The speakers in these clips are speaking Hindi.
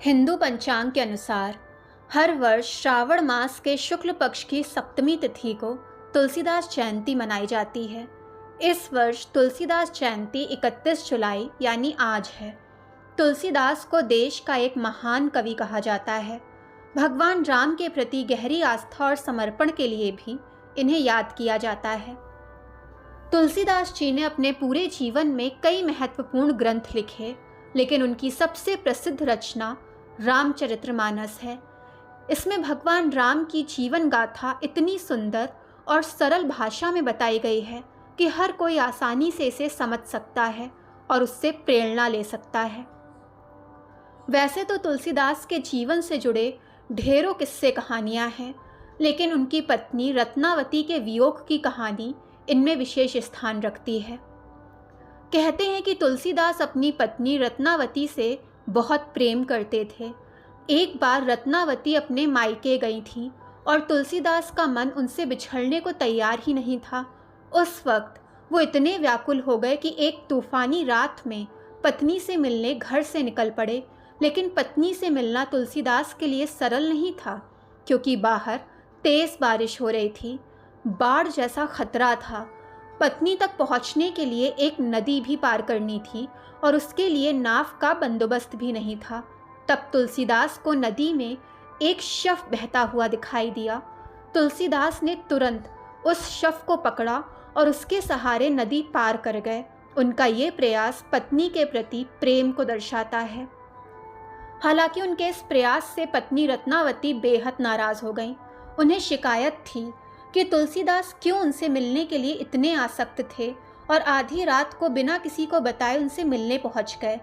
हिंदू पंचांग के अनुसार हर वर्ष श्रावण मास के शुक्ल पक्ष की सप्तमी तिथि को तुलसीदास जयंती मनाई जाती है। इस वर्ष तुलसीदास जयंती 31 जुलाई यानी आज है। तुलसीदास को देश का एक महान कवि कहा जाता है। भगवान राम के प्रति गहरी आस्था और समर्पण के लिए भी इन्हें याद किया जाता है। तुलसीदास जी ने अपने पूरे जीवन में कई महत्वपूर्ण ग्रंथ लिखे, लेकिन उनकी सबसे प्रसिद्ध रचना रामचरितमानस है। इसमें भगवान राम की जीवन गाथा इतनी सुंदर और सरल भाषा में बताई गई है कि हर कोई आसानी से इसे समझ सकता है और उससे प्रेरणा ले सकता है। वैसे तो तुलसीदास के जीवन से जुड़े ढेरों किस्से कहानियाँ हैं, लेकिन उनकी पत्नी रत्नावती के वियोग की कहानी इनमें विशेष स्थान रखती है। कहते हैं कि तुलसीदास अपनी पत्नी रत्नावती से बहुत प्रेम करते थे। एक बार रत्नावती अपने मायके गई थी और तुलसीदास का मन उनसे बिछड़ने को तैयार ही नहीं था। उस वक्त वो इतने व्याकुल हो गए कि एक तूफानी रात में पत्नी से मिलने घर से निकल पड़े। लेकिन पत्नी से मिलना तुलसीदास के लिए सरल नहीं था, क्योंकि बाहर तेज बारिश हो रही थी, बाढ़ जैसा खतरा था। पत्नी तक पहुंचने के लिए एक नदी भी पार करनी थी और उसके लिए नाव का बंदोबस्त भी नहीं था। तब तुलसीदास को नदी में एक शव बहता हुआ दिखाई दिया। तुलसीदास ने तुरंत उस शव को पकड़ा और उसके सहारे नदी पार कर गए। उनका ये प्रयास पत्नी के प्रति प्रेम को दर्शाता है। हालांकि उनके इस प्रयास से पत्नी रत्नावती बेहद नाराज हो गईं। उन्हें शिकायत थी कि तुलसीदास क्यों उनसे मिलने के लिए इतने आसक्त थे और आधी रात को बिना किसी को बताए उनसे मिलने पहुंच गए।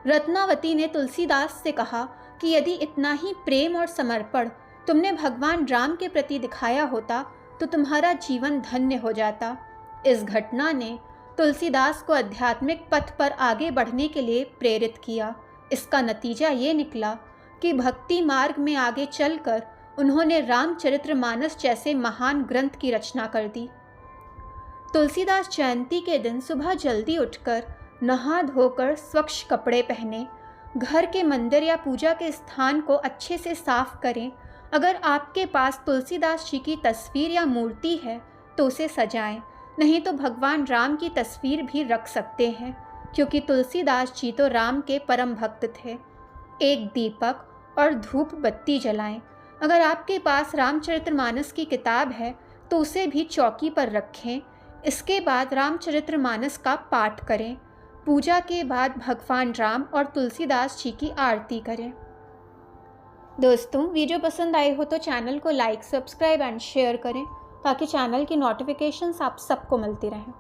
रत्नावती ने तुलसीदास से कहा कि यदि इतना ही प्रेम और समर्पण तुमने भगवान राम के प्रति दिखाया होता तो तुम्हारा जीवन धन्य हो जाता। इस घटना ने तुलसीदास को आध्यात्मिक पथ पर आगे बढ़ने के लिए प्रेरित किया। इसका नतीजा ये निकला कि भक्ति मार्ग में आगे चलकर उन्होंने रामचरितमानस जैसे महान ग्रंथ की रचना कर दी। तुलसीदास जयंती के दिन सुबह जल्दी उठकर नहा धोकर स्वच्छ कपड़े पहने, घर के मंदिर या पूजा के स्थान को अच्छे से साफ करें। अगर आपके पास तुलसीदास जी की तस्वीर या मूर्ति है तो उसे सजाएं, नहीं तो भगवान राम की तस्वीर भी रख सकते हैं, क्योंकि तुलसीदास जी तो राम के परम भक्त थे। एक दीपक और धूप बत्ती जलाएं। अगर आपके पास रामचरितमानस की किताब है तो उसे भी चौकी पर रखें। इसके बाद रामचरितमानस का पाठ करें। पूजा के बाद भगवान राम और तुलसीदास जी की आरती करें। दोस्तों, वीडियो पसंद आई हो तो चैनल को लाइक, सब्सक्राइब एंड शेयर करें, ताकि चैनल की नोटिफिकेशंस आप सबको मिलती रहें।